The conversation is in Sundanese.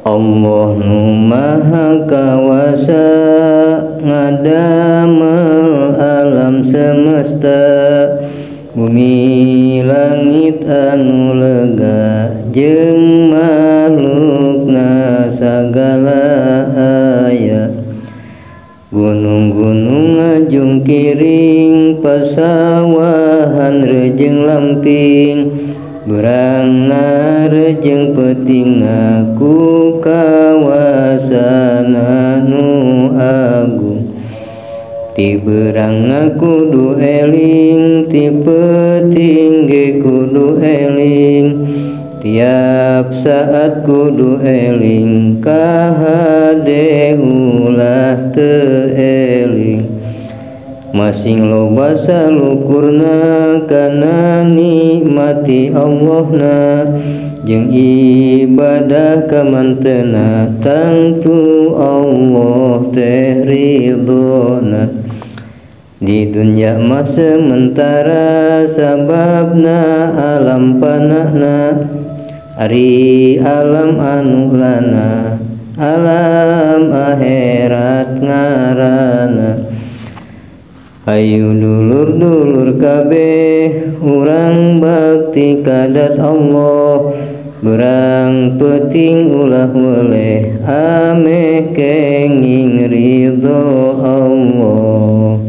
Allah nu maha kawasa ngadamel alam semesta, bumi langit anu lega jeung makhlukna sagala aya, gunung-gunung ngajungkiring pasawahan rejeng lamping, berangna rejeng petingna ku kawasan anu agung. Ti berangna kudu eling, ti peting ge kudu eling, tiap saat kudu eling, kahade ulah teu eling. Masing loba salukurna kana nikmati Allahna, jeung ibadah kamantena tangtu Allah teh ridona. Di dunya mah sementara sababna alam panahna, ari alam anu lana alam akhirat ngaranna. Ayo dulur-dulur kabeh urang bakti kadat Allah, berang peting ulah weleh ameh kenging ridho Allah.